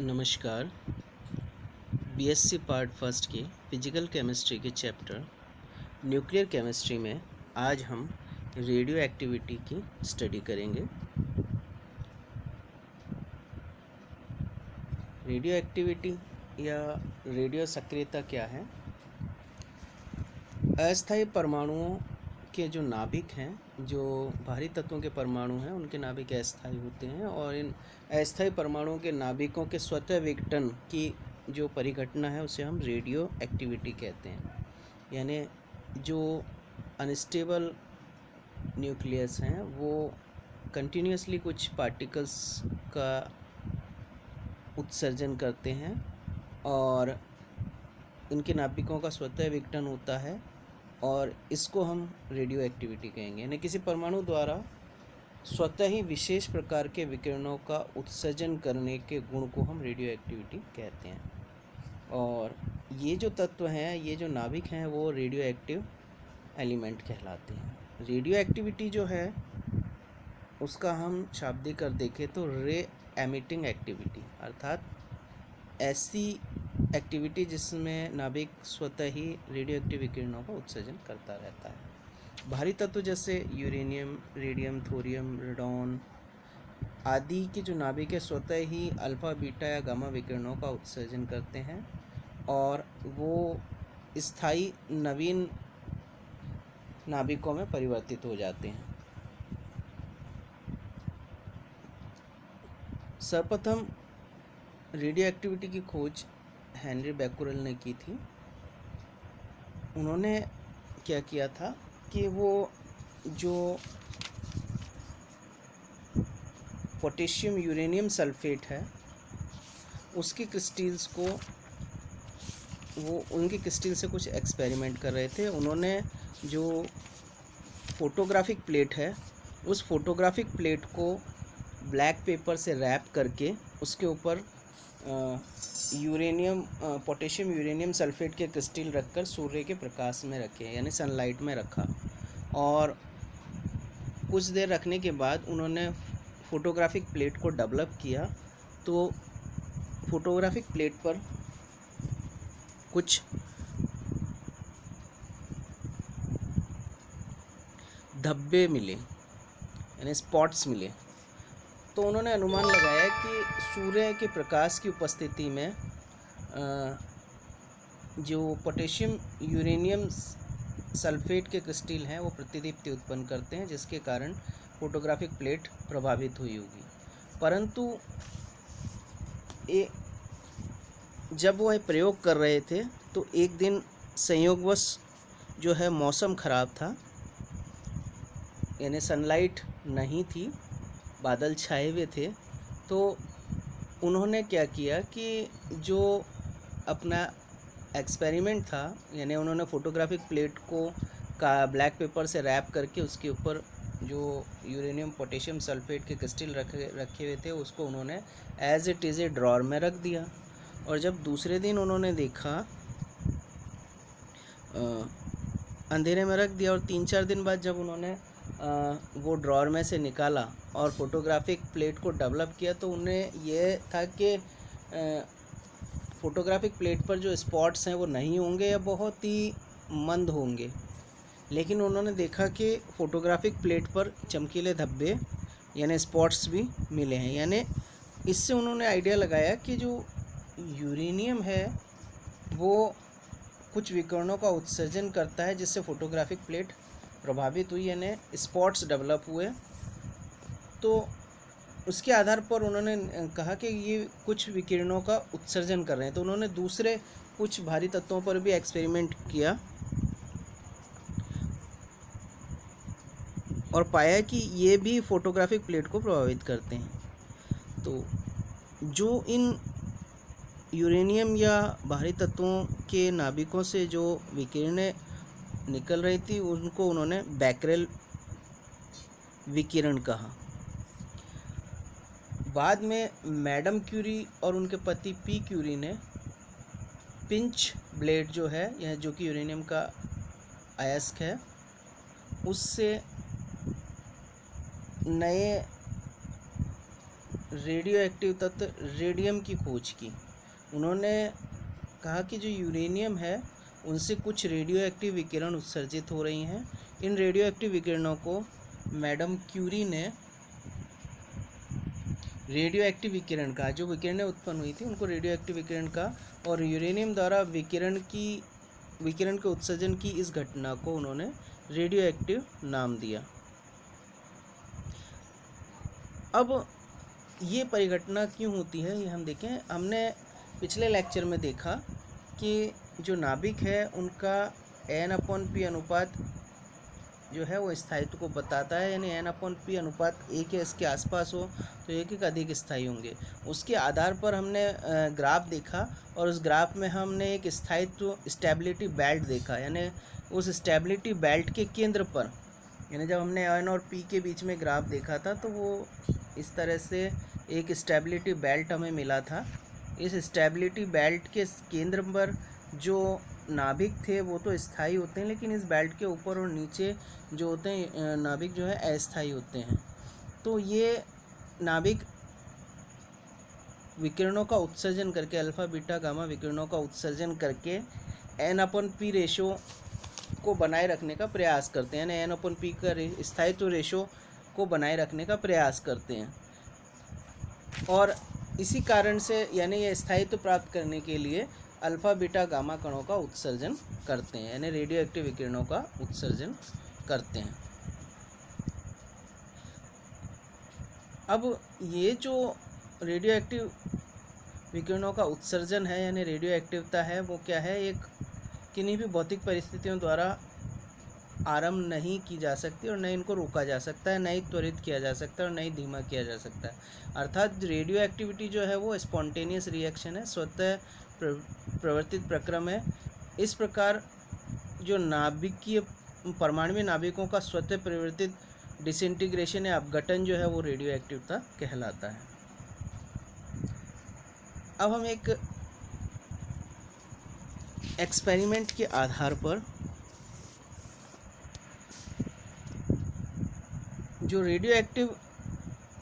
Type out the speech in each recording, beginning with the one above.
नमस्कार। BSc part first के physical chemistry के चैप्टर न्यूक्लियर केमिस्ट्री में आज हम रेडियो एक्टिविटी की स्टडी करेंगे। रेडियो एक्टिविटी या रेडियो सक्रियता क्या है? अस्थायी परमाणुओं के जो नाभिक हैं, जो भारी तत्वों के परमाणु हैं, उनके नाभिक अस्थायी होते हैं और इन अस्थायी परमाणुओं के नाभिकों के स्वतः विघटन की जो परिघटना है उसे हम रेडियो एक्टिविटी कहते हैं। यानी जो अनस्टेबल न्यूक्लियस हैं वो कंटिन्यूसली कुछ पार्टिकल्स का उत्सर्जन करते हैं और इनके नाभिकों का स्वतः विघटन होता है और इसको हम रेडियो एक्टिविटी कहेंगे। यानी किसी परमाणु द्वारा स्वतः ही विशेष प्रकार के विकिरणों का उत्सर्जन करने के गुण को हम रेडियो एक्टिविटी कहते हैं। और ये जो तत्व हैं, ये जो नाभिक हैं, वो रेडियो एक्टिव एलिमेंट कहलाते हैं। रेडियो एक्टिविटी जो है उसका हम शाब्दिक अर्थ देखें तो रे एमिटिंग एक्टिविटी, अर्थात ऐसी एक्टिविटी जिसमें नाभिक स्वतः ही रेडियो एक्टिव विकिरणों का उत्सर्जन करता रहता है। भारी तत्व जैसे यूरेनियम, रेडियम, थोरियम, रेडॉन आदि के जो नाभिक है स्वतः ही अल्फ़ा, बीटा या गामा विकिरणों का उत्सर्जन करते हैं और वो स्थायी नवीन नाभिकों में परिवर्तित हो जाते हैं। सर्वप्रथम रेडियो एक्टिविटी की खोज हेनरी बैकुरेल ने की थी। उन्होंने क्या किया था कि वो जो पोटेशियम यूरेनियम सल्फेट है उसकी क्रिस्टल्स को वो उनकी क्रिस्टल से कुछ एक्सपेरिमेंट कर रहे थे। उन्होंने जो फोटोग्राफिक प्लेट है उस फोटोग्राफिक प्लेट को ब्लैक पेपर से रैप करके उसके ऊपर पोटेशियम यूरेनियम सल्फेट के क्रिस्टल रखकर सूर्य के प्रकाश में रखे, यानी सनलाइट में रखा। और कुछ देर रखने के बाद उन्होंने फोटोग्राफिक प्लेट को डेवलप किया। तो फोटोग्राफिक प्लेट पर कुछ धब्बे मिले, यानी स्पॉट्स मिले। तो उन्होंने अनुमान लगाया कि सूर्य के प्रकाश की उपस्थिति में जो पोटेशियम यूरेनियम सल्फेट के क्रिस्टल हैं वो प्रतिदीप्ति उत्पन्न करते हैं, जिसके कारण फोटोग्राफिक प्लेट प्रभावित हुई होगी। परंतु जब वो प्रयोग कर रहे थे तो एक दिन संयोगवश जो है मौसम ख़राब था, यानी सनलाइट नहीं थी, बादल छाए हुए थे। तो उन्होंने क्या किया कि जो अपना एक्सपेरिमेंट था, यानी उन्होंने फोटोग्राफिक प्लेट को ब्लैक पेपर से रैप करके उसके ऊपर जो यूरेनियम पोटेशियम सल्फेट के क्रिस्टल रखे हुए थे उसको उन्होंने as it is a drawer में रख दिया। और जब दूसरे दिन उन्होंने देखा, अंधेरे में रख दिया, और 3-4 दिन बाद जब उन्होंने वो ड्रॉर में से निकाला और फोटोग्राफिक प्लेट को डेवलप किया तो उन्हें यह था कि फोटोग्राफिक प्लेट पर जो स्पॉट्स हैं वो नहीं होंगे या बहुत ही मंद होंगे। लेकिन उन्होंने देखा कि फोटोग्राफिक प्लेट पर चमकीले धब्बे यानी स्पॉट्स भी मिले हैं। यानी इससे उन्होंने आइडिया लगाया कि जो यूरेनियम है वो कुछ विकिरणों का उत्सर्जन करता है जिससे फोटोग्राफिक प्लेट प्रभावित हुई, यानी स्पॉट्स डेवलप हुए। तो उसके आधार पर उन्होंने कहा कि ये कुछ विकिरणों का उत्सर्जन कर रहे हैं। तो उन्होंने दूसरे कुछ भारी तत्वों पर भी एक्सपेरिमेंट किया और पाया कि ये भी फोटोग्राफिक प्लेट को प्रभावित करते हैं। तो जो इन यूरेनियम या भारी तत्वों के नाभिकों से जो विकिरणें निकल रही थी उनको उन्होंने बैकरेल विकिरण कहा। बाद में मैडम क्यूरी और उनके पति पी क्यूरी ने पिंच ब्लेड जो है, यह जो कि यूरेनियम का अयस्क है, उससे नए रेडियो एक्टिव तत्व रेडियम की खोज की। उन्होंने कहा कि जो यूरेनियम है उनसे कुछ रेडियो एक्टिव विकिरण उत्सर्जित हो रही हैं। इन रेडियो एक्टिव विकिरणों को मैडम क्यूरी ने रेडियो एक्टिव विकिरण का, जो विकिरणें उत्पन्न हुई थी उनको रेडियो एक्टिव विकिरण का, और यूरेनियम द्वारा विकिरण के उत्सर्जन की इस घटना को उन्होंने रेडियो एक्टिव नाम दिया। अब ये परिघटना क्यों होती है ये हम देखें। हमने पिछले लेक्चर में देखा कि जो नाभिक है उनका N/P अनुपात जो है वो स्थायित्व को बताता है, यानी N/P अनुपात 1 या इसके आसपास हो तो एक एक अधिक स्थायी होंगे। उसके आधार पर हमने ग्राफ देखा और उस ग्राफ में हमने एक स्थायित्व स्टेबिलिटी बेल्ट देखा, यानी उस स्टेबिलिटी बेल्ट के केंद्र पर, यानी जब हमने N और P के बीच में ग्राफ देखा था तो वो इस तरह से एक स्टेबिलिटी बेल्ट हमें मिला था। इस स्टेबिलिटी बेल्ट के केंद्र पर जो नाभिक थे वो तो स्थायी होते हैं, लेकिन इस बेल्ट के ऊपर और नीचे जो होते हैं नाभिक जो है अस्थायी होते हैं। तो ये नाभिक विकिरणों का उत्सर्जन करके, अल्फा बीटा गामा विकिरणों का उत्सर्जन करके N/P रेशो को बनाए रखने का प्रयास करते हैं, यानी N/P का स्थायित्व रेशो को बनाए रखने का प्रयास करते हैं। और इसी कारण से, यानी ये स्थायित्व प्राप्त करने के लिए अल्फा बीटा गामा कणों का उत्सर्जन करते हैं, यानी रेडियो एक्टिव विकिरणों का उत्सर्जन करते हैं। अब ये जो रेडियो एक्टिव विकिरणों का उत्सर्जन है, यानी रेडियो एक्टिवता है, वो क्या है, एक किन्हीं भी भौतिक परिस्थितियों द्वारा आरंभ नहीं की जा सकती और न इनको रोका जा सकता है, न ही त्वरित किया जा सकता है और न ही धीमा किया जा सकता है। अर्थात रेडियो एक्टिविटी जो है वो स्पॉन्टेनियस रिएक्शन है, स्वतः प्रवर्तित प्रक्रम है। इस प्रकार जो नाभिकीय परमाणुीय नाभिकों का स्वतः प्रवर्तित डिसइंटीग्रेशन या अपघटन जो है वो रेडियो एक्टिवता कहलाता है। अब हम एक एक्सपेरिमेंट के आधार पर जो रेडियो एक्टिव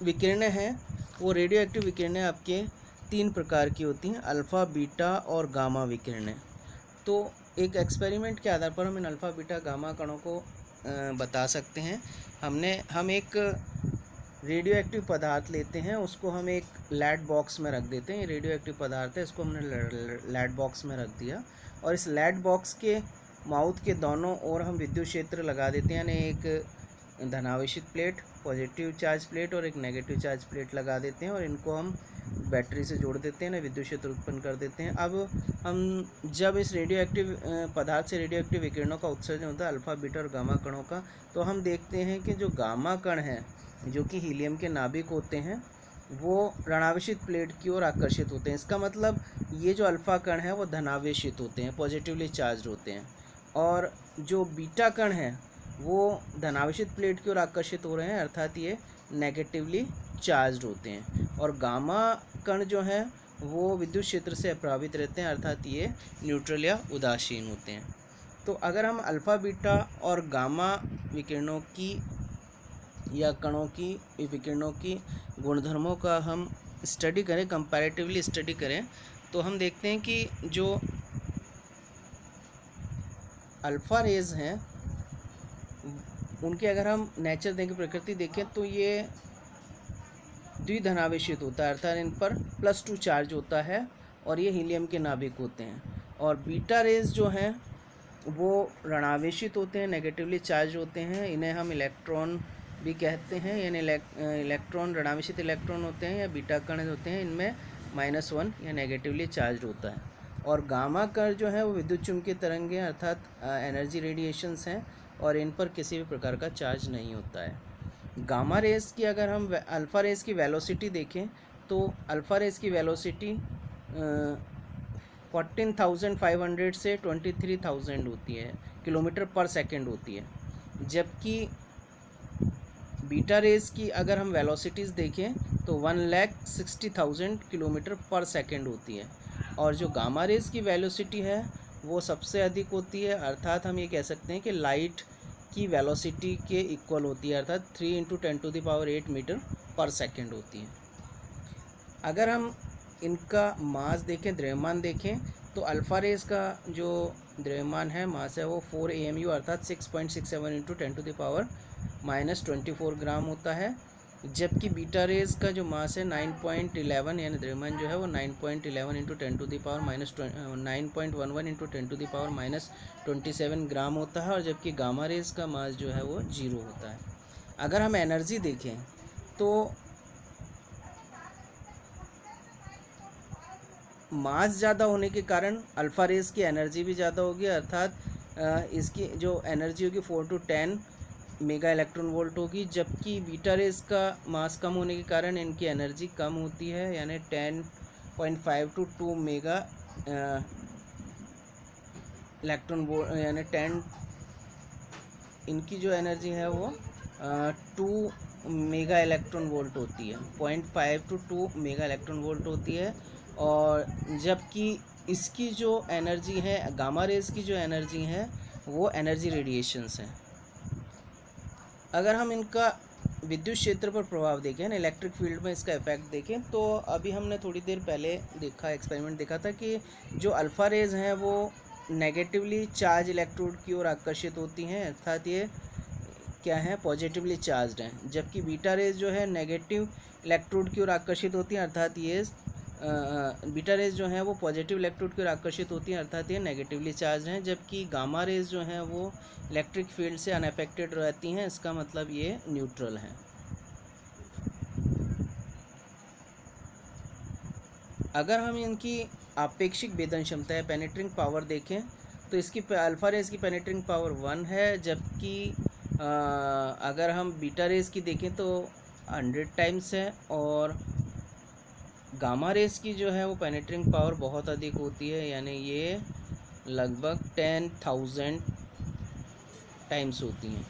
विकिरणें हैं, वो रेडियो एक्टिव विकिरणें आपके 3 प्रकार की होती हैं, अल्फ़ा बीटा और गामा विकिरणें। तो एक एक्सपेरिमेंट के आधार पर हम इन अल्फ़ा बीटा गामा कणों को बता सकते हैं। हम एक रेडियो एक्टिव पदार्थ लेते हैं, उसको हम एक लैड बॉक्स में रख देते हैं। ये रेडियो एक्टिव पदार्थ है, इसको हमने लैड बॉक्स में रख दिया और इस लैड बॉक्स के माउथ के दोनों ओर हम विद्युत क्षेत्र लगा देते हैं, यानी एक धनावेशित प्लेट, पॉजिटिव चार्ज प्लेट और एक नेगेटिव चार्ज प्लेट लगा देते हैं और इनको हम बैटरी से जोड़ देते हैं, ना विद्युत क्षेत्र उत्पन्न कर देते हैं। अब हम जब इस रेडियो एक्टिव पदार्थ से रेडियो एक्टिव विकिरणों का उत्सर्जन होता है अल्फ़ा बीटा और गामा कणों का, तो हम देखते हैं कि जो गामा कण हैं जो कि हीलियम के नाभिक होते हैं वो ऋणावेशित प्लेट की ओर आकर्षित होते हैं। इसका मतलब ये जो अल्फ़ा कण है वो धनावेशित होते हैं, पॉजिटिवली चार्ज होते हैं, और जो बीटा कण हैं वो धनावेशित प्लेट की ओर आकर्षित हो रहे हैं, अर्थात ये नेगेटिवली चार्ज होते हैं। और गामा कण जो हैं वो विद्युत क्षेत्र से अप्रभावित रहते हैं, अर्थात ये न्यूट्रल या उदासीन होते हैं। तो अगर हम अल्फ़ा बीटा और गामा विकिरणों की या कणों की विकिरणों की गुणधर्मों का हम स्टडी करें, कंपैरेटिवली स्टडी करें, तो हम देखते हैं कि जो अल्फ़ा रेज हैं उनके अगर हम नेचर देखें, प्रकृति देखें, तो ये द्विधनावेशित होता है, अर्थात इन पर +2 चार्ज होता है और ये हीलियम के नाभिक होते हैं। और बीटा रेज जो हैं वो ऋणावेशित होते हैं, नेगेटिवली चार्ज होते हैं, इन्हें हम इलेक्ट्रॉन भी कहते हैं, यानी इलेक्ट्रॉन ऋणावेशित इलेक्ट्रॉन होते हैं या बीटा कण होते हैं, इनमें -1 या नेगेटिवली चार्ज होता है। और गामा कण जो है वो विद्युत चुम्बकीय तरंगें अर्थात एनर्जी रेडिएशंस हैं और इन पर किसी भी प्रकार का चार्ज नहीं होता है। गामा रेस की अगर हम अल्फ़ा रेस की वेलोसिटी देखें तो अल्फ़ा रेस की वेलोसिटी 14,500 से 23,000 होती है, किलोमीटर पर सेकंड होती है, जबकि बीटा रेस की अगर हम वेलोसिटीज़ देखें तो 1,60,000 किलोमीटर पर सेकंड होती है। और जो गामा रेस की वेलोसिटी है वो सबसे अधिक होती है, अर्थात हम ये कह सकते हैं कि लाइट की वेलोसिटी के इक्वल होती है, अर्थात 3 × 10⁸ मीटर पर सेकंड होती है। अगर हम इनका मास देखें, द्रव्यमान देखें, तो अल्फ़ा रेस का जो द्रव्यमान है, मास है, वो 4 AMU अर्थात 6.67 इंटू 10⁻⁻24 ग्राम होता है। जबकि बीटा रेस का जो मास है 9.11 यानी द्रव्यमान जो है वो 9.11 इंटू 9.11 इंटू 10⁻27 ग्राम होता है, और जबकि गामा रेस का मास जो है वो 0 होता है। अगर हम एनर्जी देखें तो मास ज़्यादा होने के कारण अल्फ़ा रेस की एनर्जी भी ज़्यादा होगी, अर्थात इसकी जो एनर्जी होगी 4 to 10 मेगा इलेक्ट्रॉन वोल्ट होगी। जबकि बीटा रेस का मास कम होने के कारण इनकी एनर्जी कम होती है, यानी 10.5 to 2 मेगा इलेक्ट्रॉन वोल्ट, यानी 10, इनकी जो एनर्जी है वो 2 मेगा इलेक्ट्रॉन वोल्ट होती है, 0.5 to 2 मेगा इलेक्ट्रॉन वोल्ट होती है। और जबकि इसकी जो एनर्जी है, गामा रेस की जो एनर्जी है, वो एनर्जी रेडिएशंस हैं। अगर हम इनका विद्युत क्षेत्र पर प्रभाव देखें ना, इलेक्ट्रिक फील्ड में इसका इफेक्ट देखें, तो अभी हमने थोड़ी देर पहले देखा, एक्सपेरिमेंट देखा था कि जो अल्फ़ा रेज हैं वो नेगेटिवली चार्ज इलेक्ट्रोड की ओर आकर्षित होती हैं, अर्थात ये क्या है, पॉजिटिवली चार्ज्ड हैं। जबकि बीटा रेज जो है नेगेटिव इलेक्ट्रोड की ओर आकर्षित होती हैं, अर्थात ये बीटा रेज जो हैं वो पॉजिटिव इलेक्ट्रोड की ओर आकर्षित होती हैं, अर्थात ये नेगेटिवली चार्ज हैं। जबकि गामा रेज जो हैं वो इलेक्ट्रिक फील्ड से अनअफेक्टेड रहती हैं, इसका मतलब ये न्यूट्रल हैं। अगर हम इनकी आपेक्षिक भेदन क्षमता है, पेनिट्रिंग पावर देखें, तो इसकी अल्फ़ा रेज की पेनिट्रिंग पावर 1 है, जबकि अगर हम बीटा रेज की देखें तो 100 टाइम्स है, और गामा रेस की जो है वो पेनिट्रिंग पावर बहुत अधिक होती है, यानी ये लगभग 10,000 टाइम्स होती हैं।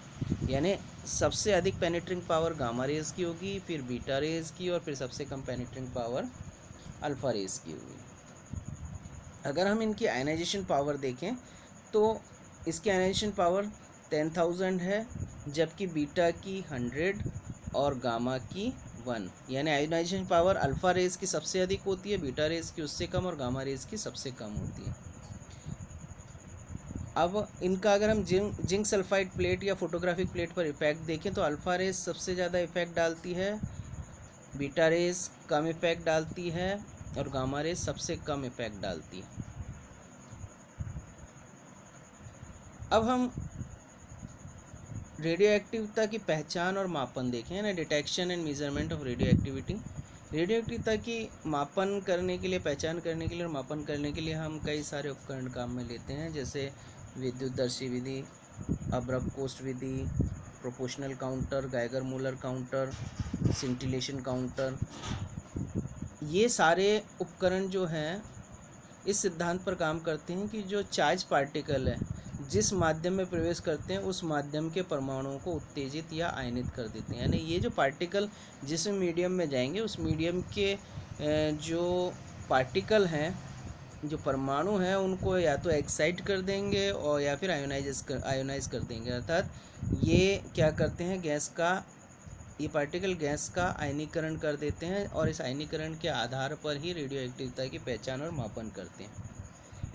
यानी सबसे अधिक पेनिट्रिंग पावर गामा रेस की होगी, फिर बीटा रेस की, और फिर सबसे कम पेनिट्रिंग पावर अल्फ़ा रेस की होगी। अगर हम इनकी आयनाइजेशन पावर देखें तो इसकी आयनाइजेशन पावर 10,000 है, जबकि बीटा की 100 और गामा की 1, यानी आयोनाइजेशन पावर अल्फ़ा रेस की सबसे अधिक होती है, बीटा रेस की उससे कम, और गामा रेस की सबसे कम होती है। अब इनका अगर हम जिंक सल्फाइड प्लेट या फोटोग्राफिक प्लेट पर इफेक्ट देखें तो अल्फ़ा रेस सबसे ज़्यादा इफेक्ट डालती है, बीटा रेस कम इफेक्ट डालती है, और गामा रेस सबसे कम इफेक्ट डालती है। अब हम रेडियो एक्टिविटी की पहचान और मापन देखें ना, detection and measurement of radio activity. Radio activity की मापन करने के लिए, पहचान करने के लिए और मापन करने के लिए हम कई सारे उपकरण काम में लेते हैं, जैसे विद्युतदर्शी विधि, अब्रकोस्ट विधि, proportional counter, Geiger Muller counter, scintillation counter. ये सारे उपकरण जो हैं इस सिद्धांत पर काम करते हैं कि जो चार्ज पार्टिकल है जिस माध्यम में प्रवेश करते हैं उस माध्यम के परमाणुओं को उत्तेजित या आयनित कर देते हैं। यानी ये जो पार्टिकल जिस मीडियम में जाएंगे उस मीडियम के जो पार्टिकल हैं, जो परमाणु हैं, उनको या तो एक्साइट कर देंगे और या फिर आयोनाइज कर देंगे, अर्थात ये क्या करते हैं, ये पार्टिकल गैस का आयनीकरण कर देते हैं, और इस आयनीकरण के आधार पर ही रेडियो एक्टिविटी की पहचान और मापन करते हैं।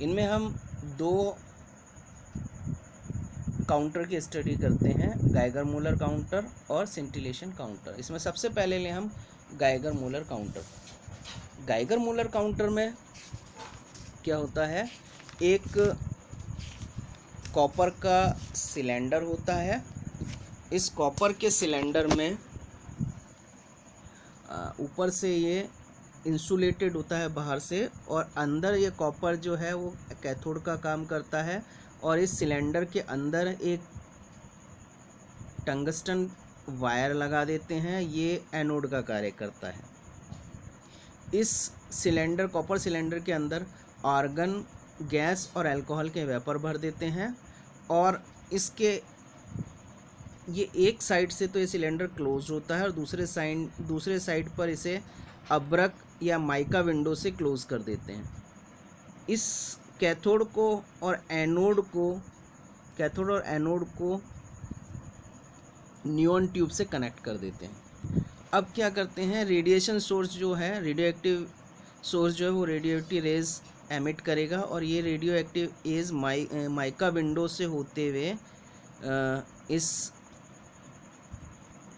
इनमें हम 2 काउंटर की स्टडी करते हैं, गाइगर मूलर काउंटर और सिंटिलेशन काउंटर। इसमें सबसे पहले ले हम Geiger Muller counter. Geiger Muller counter में क्या होता है, एक कॉपर का सिलेंडर होता है। इस कॉपर के सिलेंडर में ऊपर से ये इंसुलेटेड होता है बाहर से, और अंदर ये कॉपर जो है वो कैथोड का काम करता है, और इस सिलेंडर के अंदर एक टंगस्टन वायर लगा देते हैं, ये एनोड का कार्य करता है। इस सिलेंडर, कॉपर सिलेंडर के अंदर आर्गन, गैस और अल्कोहल के वेपर भर देते हैं, और इसके ये एक साइड से तो ये सिलेंडर क्लोज होता है, और दूसरे साइड पर इसे अब्रक या माइका विंडो से क्लोज कर देते हैं। इस कैथोड और एनोड को नियॉन ट्यूब से कनेक्ट कर देते हैं। अब क्या करते हैं, रेडिएशन सोर्स जो है, रेडियो सोर्स जो है वो रेडियो एक्टिव रेज एमिट करेगा और ये radio active rays mica window से होते हुए इस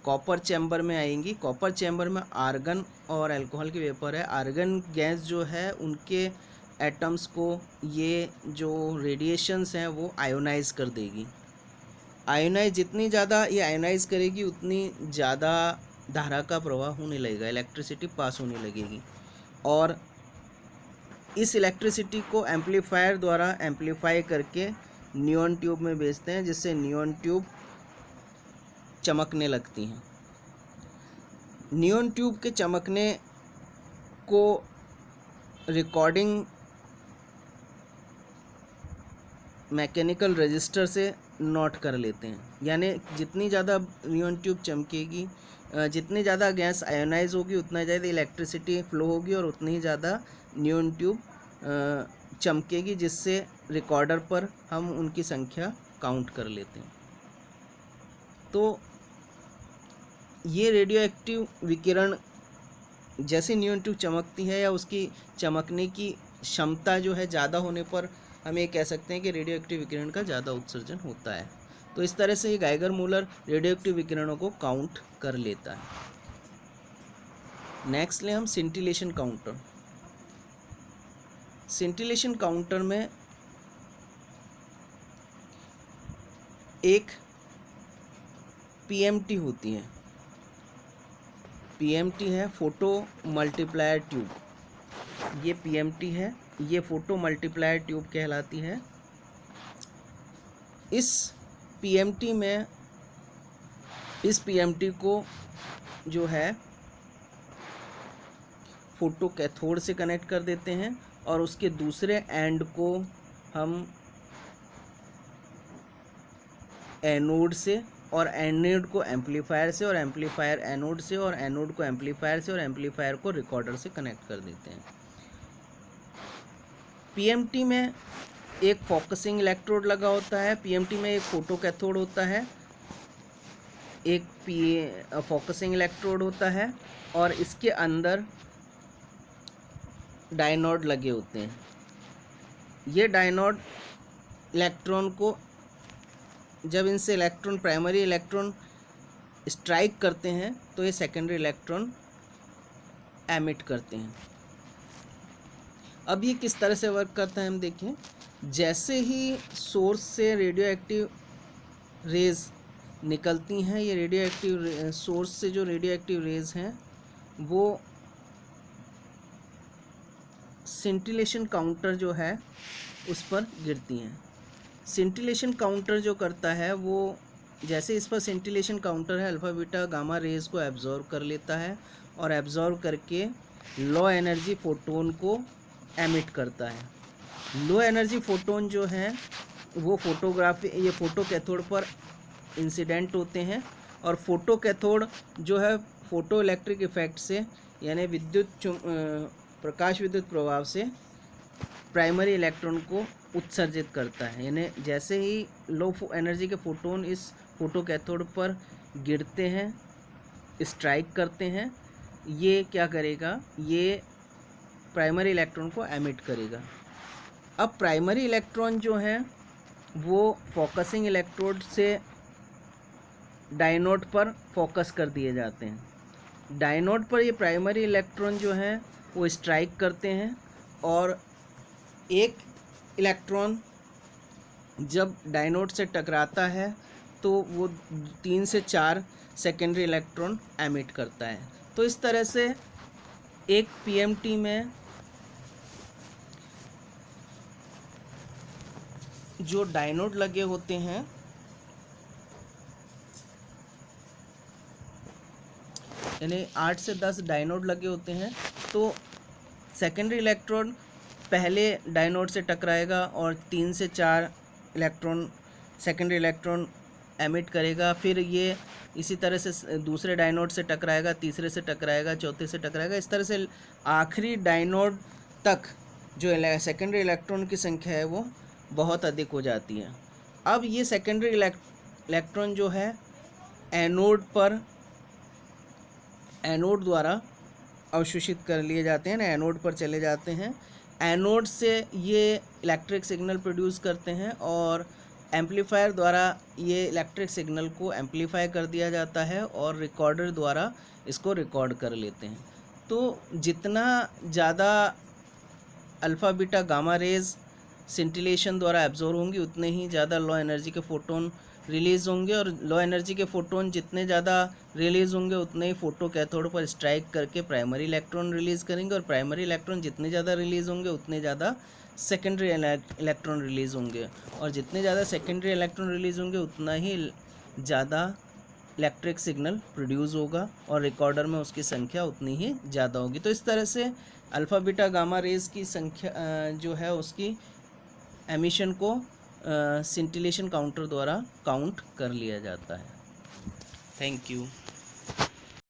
कॉपर चैम्बर में आएंगी। कॉपर चैम्बर में आर्गन और अल्कोहल की वेपर है। आर्गन गैस जो है उनके एटम्स को ये जो रेडिएशंस हैं वो आयोनाइज कर देगी। आयोनाइज जितनी ज़्यादा ये आयोनाइज करेगी उतनी ज़्यादा धारा का प्रवाह होने लगेगा, इलेक्ट्रिसिटी पास होने लगेगी और इस इलेक्ट्रिसिटी को एम्पलीफायर द्वारा एम्पलीफाई करके नियॉन ट्यूब में भेजते हैं, जिससे नियॉन ट्यूब चमकने लगती हैं। नियॉन ट्यूब के चमकने को रिकॉर्डिंग मैकेनिकल रजिस्टर से नोट कर लेते हैं, यानी जितनी ज़्यादा नियॉन ट्यूब चमकेगी, जितनी ज़्यादा गैस आयोनाइज होगी उतना ज़्यादा इलेक्ट्रिसिटी फ्लो होगी और उतनी ही ज़्यादा नियॉन ट्यूब चमकेगी, जिससे रिकॉर्डर पर हम उनकी संख्या काउंट कर लेते हैं। तो ये रेडियो एक्टिव विकिरण जैसे नियॉन ट्यूब चमकती है या उसकी चमकने की क्षमता जो है ज़्यादा होने पर हम ये कह सकते हैं कि रेडियो एक्टिव विकिरण का ज़्यादा उत्सर्जन होता है। तो इस तरह से ये गाइगर मूलर रेडियो एक्टिव विकिरणों को काउंट कर लेता है। नेक्स्ट ले हम सिंटिलेशन काउंटर। सिंटिलेशन काउंटर में एक पीएमटी होती है। पीएमटी है फोटो मल्टीप्लायर ट्यूब। ये पीएमटी है, ये फोटो मल्टीप्लायर ट्यूब कहलाती है। इस पीएमटी को जो है फोटो कैथोड से कनेक्ट कर देते हैं और उसके दूसरे एंड को हम एनोड से और एनोड को एम्पलीफायर से और एम्पलीफायर एनोड से और एनोड को एम्पलीफायर से और एम्पलीफायर को रिकॉर्डर से कनेक्ट कर देते हैं। पीएमटी में एक फोकसिंग इलेक्ट्रोड लगा होता है। पीएमटी में एक फोटो कैथोड होता है, एक फोकसिंग इलेक्ट्रोड होता है और इसके अंदर डायनोड लगे होते हैं। ये डायनोड इलेक्ट्रॉन को, जब इनसे इलेक्ट्रॉन प्राइमरी इलेक्ट्रॉन स्ट्राइक करते हैं तो ये सेकेंडरी इलेक्ट्रॉन एमिट करते हैं। अब ये किस तरह से वर्क करता है हम देखें। जैसे ही सोर्स से रेडियो एक्टिव रेज निकलती हैं, ये रेडियो एक्टिव सोर्स से जो रेडियो एक्टिव रेज हैं वो सिंटिलेशन काउंटर जो है उस पर गिरती हैं। सिंटिलेशन काउंटर जो करता है वो, जैसे इस पर सिंटिलेशन काउंटर है, अल्फ़ा बीटा गामा रेज को एब्जॉर्व कर लेता है और एब्जॉर्व करके लो एनर्जी फोटोन को एमिट करता है। लो एनर्जी फोटोन जो है वो ये फोटो कैथोड पर इंसिडेंट होते हैं और फोटो कैथोड जो है फोटो इलेक्ट्रिक इफेक्ट से, यानी प्रकाश विद्युत प्रभाव से प्राइमरी इलेक्ट्रॉन को उत्सर्जित करता है। यानी जैसे ही लो एनर्जी के फोटोन इस फोटो कैथोड पर गिरते हैं, स्ट्राइक करते हैं, ये क्या करेगा, ये प्राइमरी इलेक्ट्रॉन को एमिट करेगा। अब प्राइमरी इलेक्ट्रॉन जो है वो फोकसिंग इलेक्ट्रोड से डायनोड पर फोकस कर दिए जाते हैं। डायनोड पर ये प्राइमरी इलेक्ट्रॉन जो है वो स्ट्राइक करते हैं और एक इलेक्ट्रॉन जब डायनोड से टकराता है तो वो 3 से 4 सेकेंडरी इलेक्ट्रॉन एमिट करता है। तो इस तरह से एक पीएमटी में जो डायनोड लगे होते हैं, यानी 8 से 10 डायनोड लगे होते हैं, तो सेकेंडरी इलेक्ट्रॉन पहले डायनोड से टकराएगा और 3 से 4 इलेक्ट्रॉन सेकेंडरी इलेक्ट्रॉन एमिट करेगा। फिर ये इसी तरह से दूसरे डायनोड से टकराएगा, तीसरे से टकराएगा, चौथे से टकराएगा। इस तरह से आखिरी डायनोड तक जो सेकेंडरी इलेक्ट्रॉन की संख्या है वो बहुत अधिक हो जाती है। अब ये सेकेंडरी इलेक्ट्रॉन जो है एनोड पर एनोड द्वारा अवशोषित कर लिए जाते हैं, एनोड पर चले जाते हैं। एनोड से ये इलेक्ट्रिक सिग्नल प्रोड्यूस करते हैं और एम्पलीफायर द्वारा ये इलेक्ट्रिक सिग्नल को एम्पलीफाई कर दिया जाता है और रिकॉर्डर द्वारा इसको रिकॉर्ड कर लेते हैं। तो जितना ज़्यादा alpha beta gamma rays scintillation द्वारा एब्जॉर्ब होंगी, उतने ही ज़्यादा लो एनर्जी के फोटोन रिलीज़ होंगे, और लो एनर्जी के फोटोन जितने ज़्यादा रिलीज़ होंगे उतने ही फोटो कैथोड पर स्ट्राइक करके प्राइमरी इलेक्ट्रॉन रिलीज़ करेंगे, और प्राइमरी इलेक्ट्रॉन जितने ज़्यादा रिलीज़ होंगे उतने ज़्यादा सेकेंडरी इलेक्ट्रॉन रिलीज़ होंगे, और जितने ज़्यादा सेकेंडरी इलेक्ट्रॉन रिलीज़ होंगे उतना ही ज़्यादा इलेक्ट्रिक सिग्नल प्रोड्यूस होगा, और रिकॉर्डर में उसकी संख्या उतनी ही ज़्यादा होगी। तो इस तरह से अल्फ़ा बीटा गामा रेज की संख्या जो है उसकी एमिशन को सिंटिलेशन काउंटर द्वारा काउंट कर लिया जाता है। Thank you.